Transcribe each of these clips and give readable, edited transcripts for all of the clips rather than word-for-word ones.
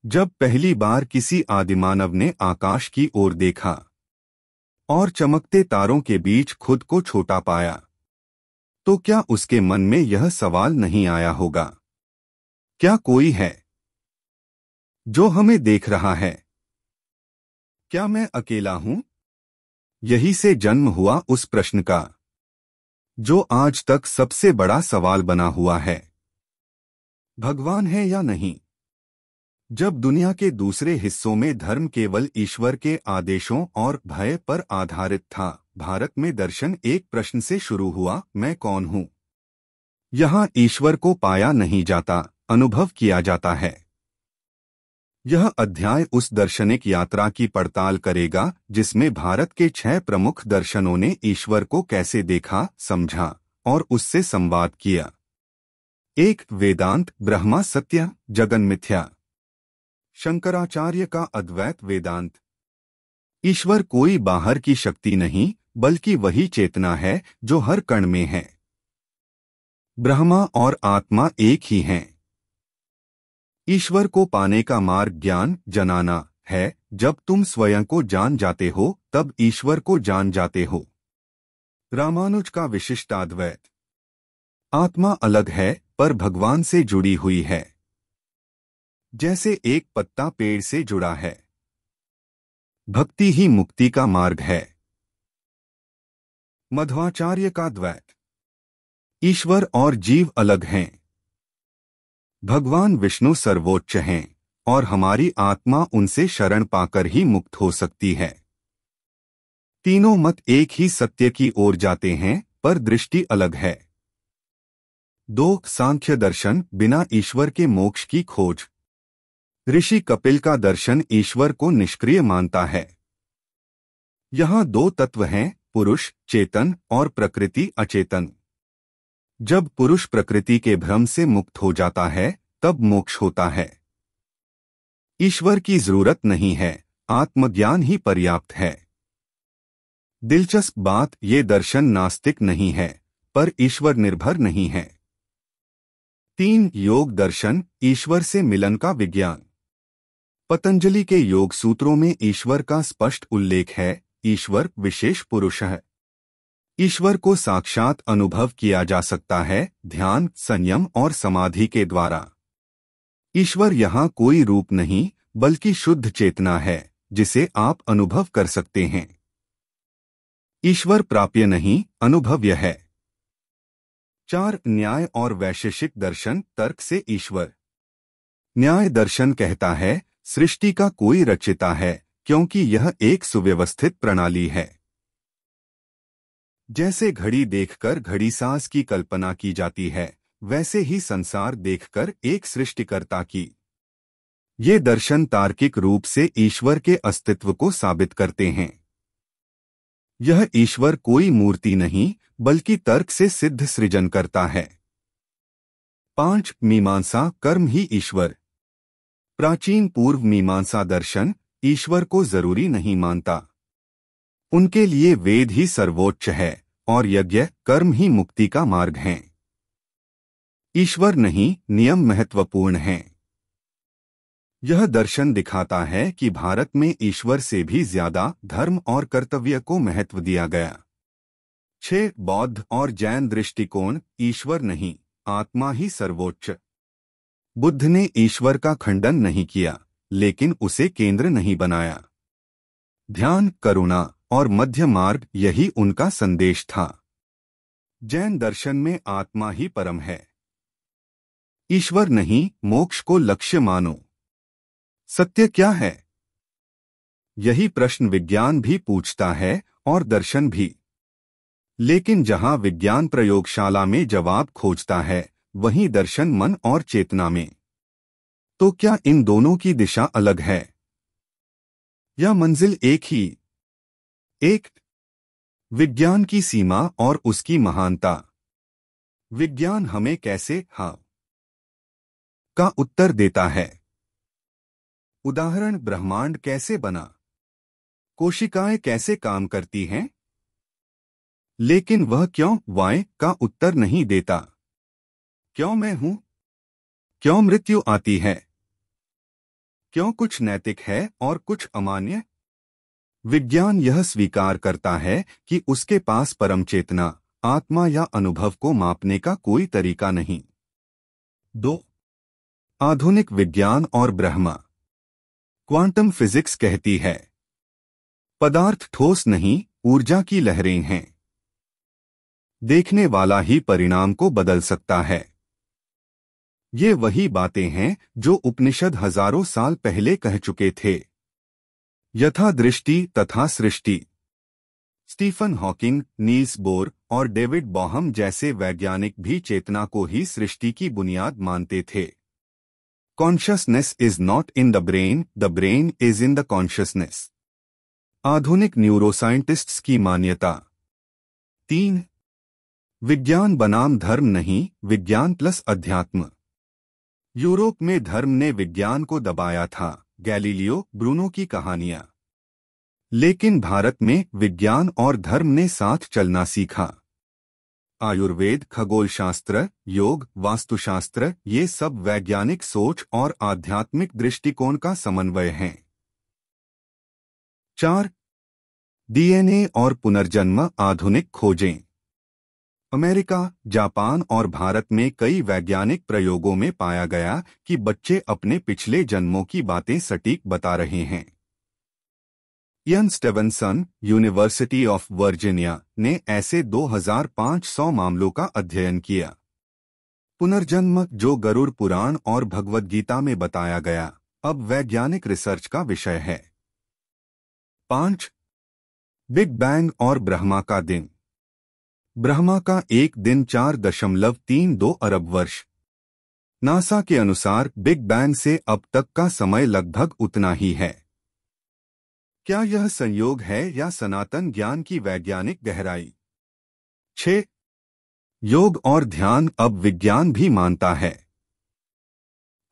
जब पहली बार किसी आदिमानव ने आकाश की ओर देखा और चमकते तारों के बीच खुद को छोटा पाया, तो क्या उसके मन में यह सवाल नहीं आया होगा, क्या कोई है जो हमें देख रहा है? क्या मैं अकेला हूं? यही से जन्म हुआ उस प्रश्न का, जो आज तक सबसे बड़ा सवाल बना हुआ है। भगवान है या नहीं? जब दुनिया के दूसरे हिस्सों में धर्म केवल ईश्वर के आदेशों और भय पर आधारित था, भारत में दर्शन एक प्रश्न से शुरू हुआ, मैं कौन हूँ? यहाँ ईश्वर को पाया नहीं जाता, अनुभव किया जाता है। यह अध्याय उस दार्शनिक यात्रा की पड़ताल करेगा जिसमें भारत के 6 प्रमुख दर्शनों ने ईश्वर को कैसे देखा, समझा और उससे संवाद किया। 1. वेदांत, ब्रह्मा सत्य, जगन मिथ्या। शंकराचार्य का अद्वैत वेदांत। ईश्वर कोई बाहर की शक्ति नहीं, बल्कि वही चेतना है जो हर कण में है। ब्रह्मा और आत्मा एक ही हैं। ईश्वर को पाने का मार्ग ज्ञान जनाना है। जब तुम स्वयं को जान जाते हो तब ईश्वर को जान जाते हो। रामानुज का विशिष्टाद्वैत। आत्मा अलग है पर भगवान से जुड़ी हुई है, जैसे एक पत्ता पेड़ से जुड़ा है। भक्ति ही मुक्ति का मार्ग है। मध्वाचार्य का द्वैत। ईश्वर और जीव अलग हैं। भगवान विष्णु सर्वोच्च हैं और हमारी आत्मा उनसे शरण पाकर ही मुक्त हो सकती है। तीनों मत एक ही सत्य की ओर जाते हैं, पर दृष्टि अलग है। 2. सांख्य दर्शन, बिना ईश्वर के मोक्ष की खोज। ऋषि कपिल का दर्शन ईश्वर को निष्क्रिय मानता है। यहाँ 2 तत्व हैं, पुरुष चेतन और प्रकृति अचेतन। जब पुरुष प्रकृति के भ्रम से मुक्त हो जाता है तब मोक्ष होता है। ईश्वर की जरूरत नहीं है, आत्मज्ञान ही पर्याप्त है। दिलचस्प बात, ये दर्शन नास्तिक नहीं है, पर ईश्वर निर्भर नहीं है। 3. योग दर्शन, ईश्वर से मिलन का विज्ञान। पतंजलि के योग सूत्रों में ईश्वर का स्पष्ट उल्लेख है। ईश्वर विशेष पुरुष है। ईश्वर को साक्षात अनुभव किया जा सकता है ध्यान, संयम और समाधि के द्वारा। ईश्वर यहाँ कोई रूप नहीं, बल्कि शुद्ध चेतना है जिसे आप अनुभव कर सकते हैं। ईश्वर प्राप्य नहीं, अनुभव्य है। 4. न्याय और वैशेषिक दर्शन, तर्क से ईश्वर। न्याय दर्शन कहता है सृष्टि का कोई रचयिता है, क्योंकि यह एक सुव्यवस्थित प्रणाली है। जैसे घड़ी देखकर घड़ीसाज की कल्पना की जाती है, वैसे ही संसार देखकर एक सृष्टिकर्ता की। ये दर्शन तार्किक रूप से ईश्वर के अस्तित्व को साबित करते हैं। यह ईश्वर कोई मूर्ति नहीं, बल्कि तर्क से सिद्ध सृजन करता है। 5. मीमांसा, कर्म ही ईश्वर। प्राचीन पूर्व मीमांसा दर्शन ईश्वर को जरूरी नहीं मानता। उनके लिए वेद ही सर्वोच्च है और यज्ञ कर्म ही मुक्ति का मार्ग हैं। ईश्वर नहीं, नियम महत्वपूर्ण हैं। यह दर्शन दिखाता है कि भारत में ईश्वर से भी ज्यादा धर्म और कर्तव्य को महत्व दिया गया। 6. बौद्ध और जैन दृष्टिकोण, ईश्वर नहीं, आत्मा ही सर्वोच्च। बुद्ध ने ईश्वर का खंडन नहीं किया, लेकिन उसे केंद्र नहीं बनाया। ध्यान, करुणा और मध्य मार्ग, यही उनका संदेश था। जैन दर्शन में आत्मा ही परम है। ईश्वर नहीं, मोक्ष को लक्ष्य मानो। सत्य क्या है? यही प्रश्न विज्ञान भी पूछता है और दर्शन भी। लेकिन जहां विज्ञान प्रयोगशाला में जवाब खोजता है, वहीं दर्शन मन और चेतना में। तो क्या इन दोनों की दिशा अलग है या मंजिल एक ही? 1. विज्ञान की सीमा और उसकी महानता। विज्ञान हमें कैसे हाँ का उत्तर देता है। उदाहरण, ब्रह्मांड कैसे बना, कोशिकाएं कैसे काम करती हैं, लेकिन वह क्यों वाय का उत्तर नहीं देता। क्यों मैं हूं, क्यों मृत्यु आती है, क्यों कुछ नैतिक है और कुछ अमान्य? विज्ञान यह स्वीकार करता है कि उसके पास परम चेतना, आत्मा या अनुभव को मापने का कोई तरीका नहीं। 2. आधुनिक विज्ञान और ब्रह्मा। क्वांटम फिजिक्स कहती है पदार्थ ठोस नहीं, ऊर्जा की लहरें हैं। देखने वाला ही परिणाम को बदल सकता है। ये वही बातें हैं जो उपनिषद हजारों साल पहले कह चुके थे। यथा दृष्टि तथा सृष्टि। स्टीफन हॉकिंग, नील्स बोर और डेविड बॉहम जैसे वैज्ञानिक भी चेतना को ही सृष्टि की बुनियाद मानते थे। Consciousness is not in the brain is in the consciousness. आधुनिक न्यूरोसाइंटिस्ट्स की मान्यता। 3. विज्ञान बनाम धर्म नहीं, विज्ञान प्लस अध्यात्म। यूरोप में धर्म ने विज्ञान को दबाया था, गैलीलियो, ब्रूनो की कहानियां। लेकिन भारत में विज्ञान और धर्म ने साथ चलना सीखा। आयुर्वेद, खगोलशास्त्र, योग, वास्तुशास्त्र, ये सब वैज्ञानिक सोच और आध्यात्मिक दृष्टिकोण का समन्वय हैं। 4. डीएनए और पुनर्जन्म, आधुनिक खोजें। अमेरिका, जापान और भारत में कई वैज्ञानिक प्रयोगों में पाया गया कि बच्चे अपने पिछले जन्मों की बातें सटीक बता रहे हैं। Ian Stevenson, university of Virginia, ने ऐसे 2500 मामलों का अध्ययन किया। पुनर्जन्म, जो गरुड़ पुराण और भगवद गीता में बताया गया, अब वैज्ञानिक रिसर्च का विषय है। 5. बिग बैंग और ब्रह्मा का दिन। ब्रह्मा का एक दिन 4.32 अरब वर्ष। नासा के अनुसार बिग बैंग से अब तक का समय लगभग उतना ही है। क्या यह संयोग है या सनातन ज्ञान की वैज्ञानिक गहराई? 6. योग और ध्यान अब विज्ञान भी मानता है।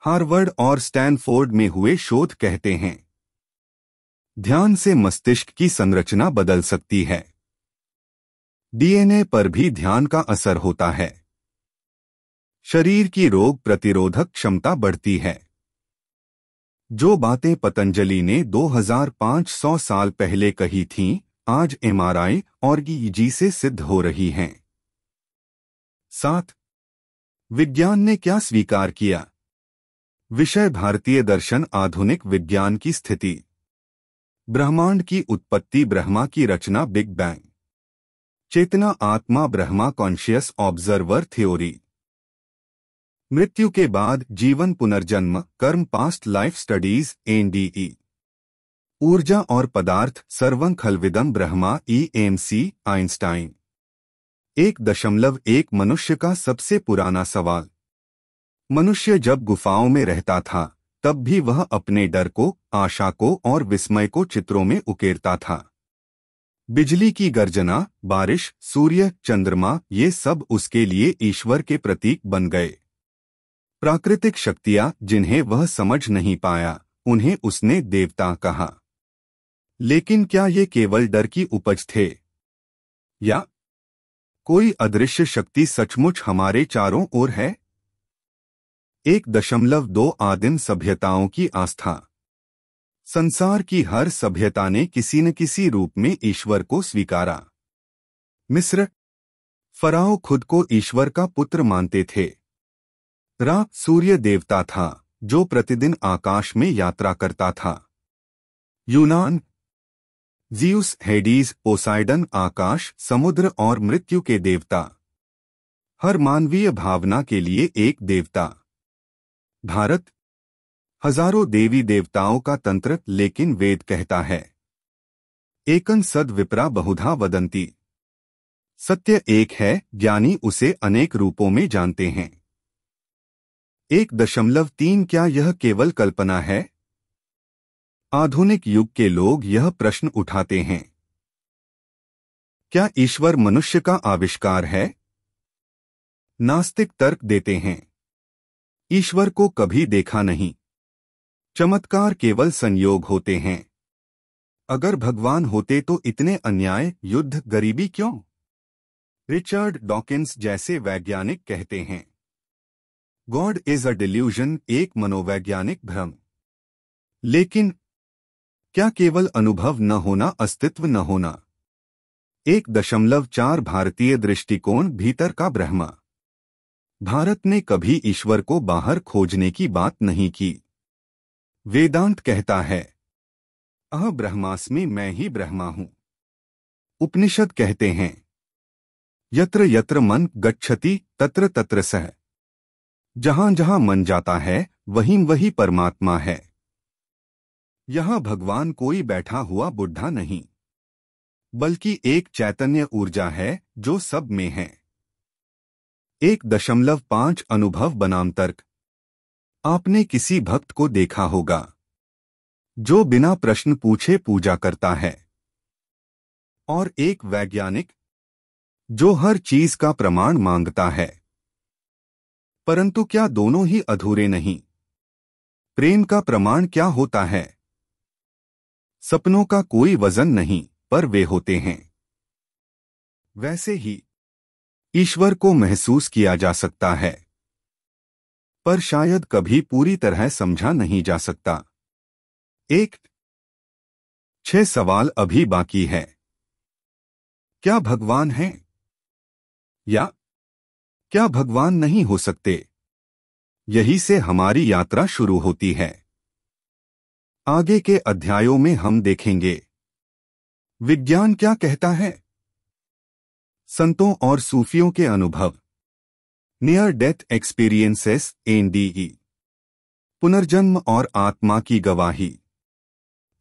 हार्वर्ड और स्टैनफोर्ड में हुए शोध कहते हैं ध्यान से मस्तिष्क की संरचना बदल सकती है। डीएनए पर भी ध्यान का असर होता है। शरीर की रोग प्रतिरोधक क्षमता बढ़ती है। जो बातें पतंजलि ने 2500 साल पहले कही थीं, आज एमआरआई और ईईजी से सिद्ध हो रही हैं। 7. विज्ञान ने क्या स्वीकार किया? विषय भारतीय दर्शन, आधुनिक विज्ञान की स्थिति। ब्रह्मांड की उत्पत्ति, ब्रह्मा की रचना, बिग बैंग। चेतना, आत्मा, ब्रह्मा, कॉन्शियस ऑब्जर्वर थ्योरी। मृत्यु के बाद जीवन, पुनर्जन्म, कर्म, पास्ट लाइफ स्टडीज, एनडीई। ऊर्जा और पदार्थ, सर्वं खल्विदं ब्रह्मा, ईएमसी, आइंस्टाइन। 1.1 मनुष्य का सबसे पुराना सवाल। मनुष्य जब गुफाओं में रहता था, तब भी वह अपने डर को, आशा को और विस्मय को चित्रों में उकेरता था। बिजली की गर्जना, बारिश, सूर्य, चंद्रमा, ये सब उसके लिए ईश्वर के प्रतीक बन गए। प्राकृतिक शक्तियां जिन्हें वह समझ नहीं पाया, उन्हें उसने देवता कहा। लेकिन क्या ये केवल डर की उपज थे, या कोई अदृश्य शक्ति सचमुच हमारे चारों ओर है? 1.2 आदिम सभ्यताओं की आस्था। संसार की हर सभ्यता ने किसी न किसी रूप में ईश्वर को स्वीकारा। मिस्र, फराओ खुद को ईश्वर का पुत्र मानते थे। रा, सूर्य देवता था जो प्रतिदिन आकाश में यात्रा करता था। यूनान, ज़्यूस, हेडीज, पोसाइडन, आकाश, समुद्र और मृत्यु के देवता। हर मानवीय भावना के लिए एक देवता। भारत, हजारों देवी देवताओं का तंत्र, लेकिन वेद कहता है एकं सद विप्रा बहुधा वदंती। सत्य एक है, ज्ञानी उसे अनेक रूपों में जानते हैं। 1.3 क्या यह केवल कल्पना है? आधुनिक युग के लोग यह प्रश्न उठाते हैं। क्या ईश्वर मनुष्य का आविष्कार है? नास्तिक तर्क देते हैं ईश्वर को कभी देखा नहीं, चमत्कार केवल संयोग होते हैं। अगर भगवान होते तो इतने अन्याय, युद्ध, गरीबी क्यों? रिचर्ड डॉकिंस जैसे वैज्ञानिक कहते हैं गॉड इज अ डिल्यूजन, एक मनोवैज्ञानिक भ्रम। लेकिन क्या केवल अनुभव न होना अस्तित्व न होना? 1.4 भारतीय दृष्टिकोण भीतर का ब्रह्म। भारत ने कभी ईश्वर को बाहर खोजने की बात नहीं की। वेदांत कहता है अह ब्रह्मास्मि, मैं ही ब्रह्मा हूं। उपनिषद कहते हैं यत्र यत्र मन गच्छति तत्र तत्र सः। जहां जहां मन जाता है वहीं वही परमात्मा है। यहां भगवान कोई बैठा हुआ बुढ़ा नहीं, बल्कि एक चैतन्य ऊर्जा है जो सब में है। 1.5 अनुभव बनाम तर्क। आपने किसी भक्त को देखा होगा जो बिना प्रश्न पूछे पूजा करता है, और एक वैज्ञानिक जो हर चीज का प्रमाण मांगता है। परंतु क्या दोनों ही अधूरे नहीं? प्रेम का प्रमाण क्या होता है? सपनों का कोई वजन नहीं, पर वे होते हैं। वैसे ही ईश्वर को महसूस किया जा सकता है, पर शायद कभी पूरी तरह समझा नहीं जा सकता। 6 सवाल अभी बाकी है। क्या भगवान है? या क्या भगवान नहीं हो सकते? यही से हमारी यात्रा शुरू होती है। आगे के अध्यायों में हम देखेंगे विज्ञान क्या कहता है, संतों और सूफियों के अनुभव, नियर डेथ एक्सपीरियंसेस (NDE), पुनर्जन्म और आत्मा की गवाही,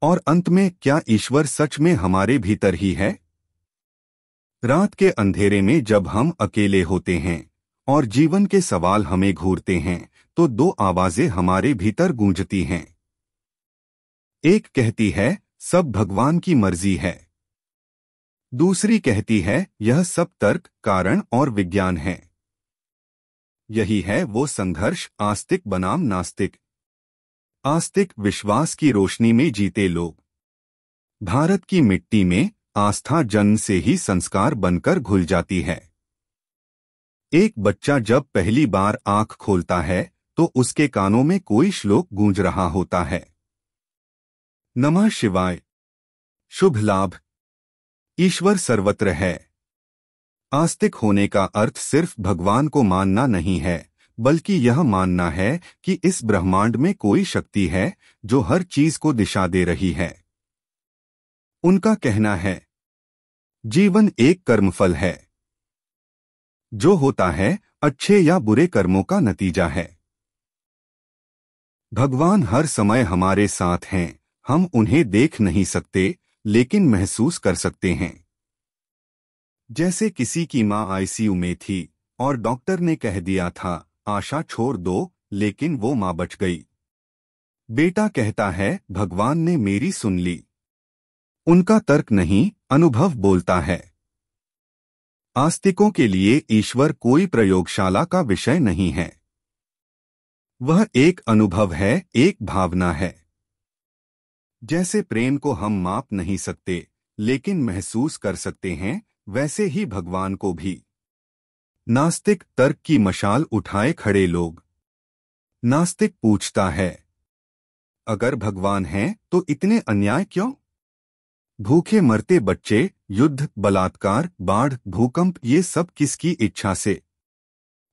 और अंत में क्या ईश्वर सच में हमारे भीतर ही है? रात के अंधेरे में जब हम अकेले होते हैं और जीवन के सवाल हमें घूरते हैं, तो 2 आवाजें हमारे भीतर गूंजती हैं। एक कहती है सब भगवान की मर्जी है। दूसरी कहती है यह सब तर्क, कारण और विज्ञान है। यही है वो संघर्ष, आस्तिक बनाम नास्तिक। आस्तिक विश्वास की रोशनी में जीते लोग। भारत की मिट्टी में आस्था जन्म से ही संस्कार बनकर घुल जाती है। एक बच्चा जब पहली बार आंख खोलता है तो उसके कानों में कोई श्लोक गूंज रहा होता है, नमः शिवाय, शुभ लाभ, ईश्वर सर्वत्र है। आस्तिक होने का अर्थ सिर्फ भगवान को मानना नहीं है, बल्कि यह मानना है कि इस ब्रह्मांड में कोई शक्ति है जो हर चीज को दिशा दे रही है। उनका कहना है जीवन एक कर्मफल है। जो होता है अच्छे या बुरे कर्मों का नतीजा है। भगवान हर समय हमारे साथ हैं। हम उन्हें देख नहीं सकते, लेकिन महसूस कर सकते हैं। जैसे किसी की मां आईसीयू में थी और डॉक्टर ने कह दिया था आशा छोड़ दो, लेकिन वो मां बच गई। बेटा कहता है भगवान ने मेरी सुन ली। उनका तर्क नहीं, अनुभव बोलता है। आस्तिकों के लिए ईश्वर कोई प्रयोगशाला का विषय नहीं है। वह एक अनुभव है, एक भावना है। जैसे प्रेम को हम माप नहीं सकते, लेकिन महसूस कर सकते हैं, वैसे ही भगवान को भी। नास्तिक तर्क की मशाल उठाए खड़े लोग। नास्तिक पूछता है अगर भगवान है तो इतने अन्याय क्यों? भूखे मरते बच्चे, युद्ध, बलात्कार, बाढ़, भूकंप, ये सब किसकी इच्छा से?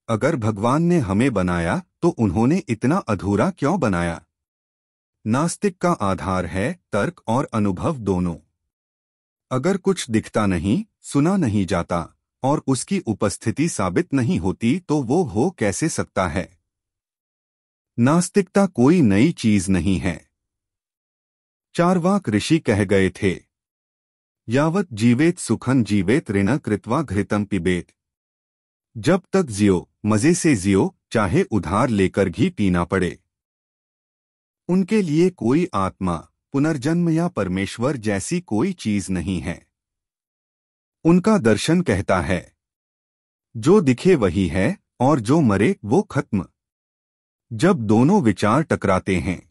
अगर भगवान ने हमें बनाया तो उन्होंने इतना अधूरा क्यों बनाया? नास्तिक का आधार है तर्क और अनुभव दोनों। अगर कुछ दिखता नहीं, सुना नहीं जाता और उसकी उपस्थिति साबित नहीं होती तो वो हो कैसे सकता है? नास्तिकता कोई नई चीज नहीं है। चार्वाक ऋषि कह गए थे यावत जीवेत सुखं जीवेत ऋण कृत्वा घृतम पिबेत। जब तक जियो मजे से जियो, चाहे उधार लेकर घी पीना पड़े। उनके लिए कोई आत्मा, पुनर्जन्म या परमेश्वर जैसी कोई चीज नहीं है। उनका दर्शन कहता है जो दिखे वही है और जो मरे वो खत्म। जब दोनों विचार टकराते हैं,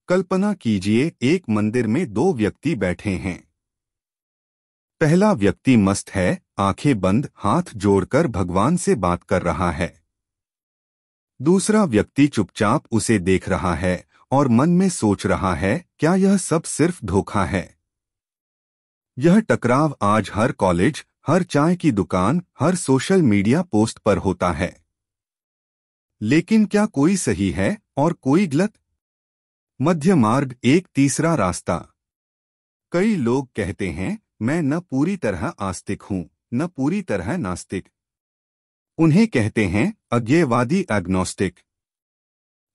कल्पना कीजिए एक मंदिर में 2 व्यक्ति बैठे हैं। पहला व्यक्ति मस्त है, आंखें बंद, हाथ जोड़कर भगवान से बात कर रहा है। दूसरा व्यक्ति चुपचाप उसे देख रहा है और मन में सोच रहा है, क्या यह सब सिर्फ धोखा है? यह टकराव आज हर कॉलेज, हर चाय की दुकान, हर सोशल मीडिया पोस्ट पर होता है। लेकिन क्या कोई सही है और कोई गलत? मध्य मार्ग, एक तीसरा रास्ता। कई लोग कहते हैं, मैं न पूरी तरह आस्तिक हूं, न पूरी तरह नास्तिक। उन्हें कहते हैं अज्ञेयवादी, एग्नोस्टिक।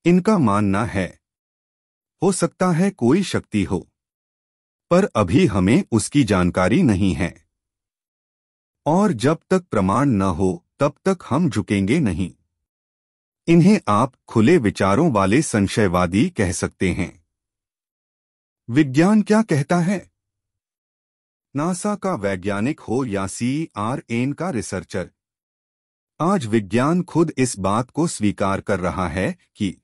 इनका मानना है, हो सकता है कोई शक्ति हो, पर अभी हमें उसकी जानकारी नहीं है, और जब तक प्रमाण न हो तब तक हम झुकेंगे नहीं। इन्हें आप खुले विचारों वाले संशयवादी कह सकते हैं। विज्ञान क्या कहता है? नासा का वैज्ञानिक हो या CERN का रिसर्चर, आज विज्ञान खुद इस बात को स्वीकार कर रहा है कि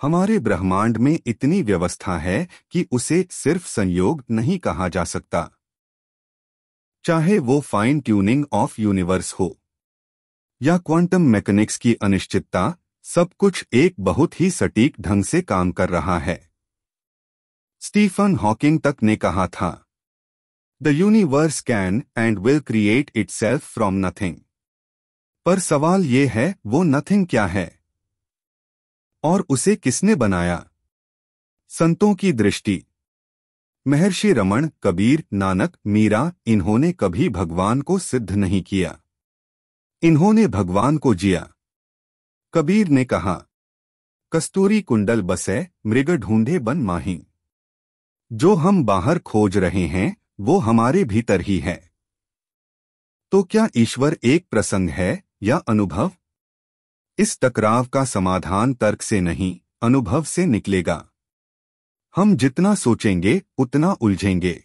हमारे ब्रह्मांड में इतनी व्यवस्था है कि उसे सिर्फ संयोग नहीं कहा जा सकता। चाहे वो फाइन ट्यूनिंग ऑफ यूनिवर्स हो या क्वांटम मैकेनिक्स की अनिश्चितता, सब कुछ एक बहुत ही सटीक ढंग से काम कर रहा है। स्टीफन हॉकिंग तक ने कहा था, the universe can and will create itself from nothing. पर सवाल ये है, वो नथिंग क्या है और उसे किसने बनाया? संतों की दृष्टि, महर्षि रमण, कबीर, नानक, मीरा, इन्होंने कभी भगवान को सिद्ध नहीं किया, इन्होंने भगवान को जिया। कबीर ने कहा, कस्तूरी कुंडल बसे, मृग ढूंढे बन माही। जो हम बाहर खोज रहे हैं वो हमारे भीतर ही है। तो क्या ईश्वर एक प्रसंग है या अनुभव? इस टकराव का समाधान तर्क से नहीं, अनुभव से निकलेगा। हम जितना सोचेंगे उतना उलझेंगे,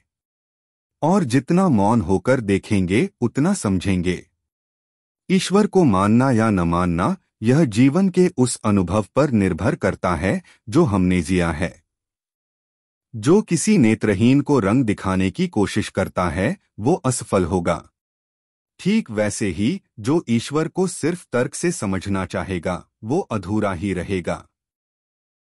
और जितना मौन होकर देखेंगे उतना समझेंगे। ईश्वर को मानना या न मानना, यह जीवन के उस अनुभव पर निर्भर करता है जो हमने जिया है। जो किसी नेत्रहीन को रंग दिखाने की कोशिश करता है वो असफल होगा। ठीक वैसे ही जो ईश्वर को सिर्फ तर्क से समझना चाहेगा वो अधूरा ही रहेगा।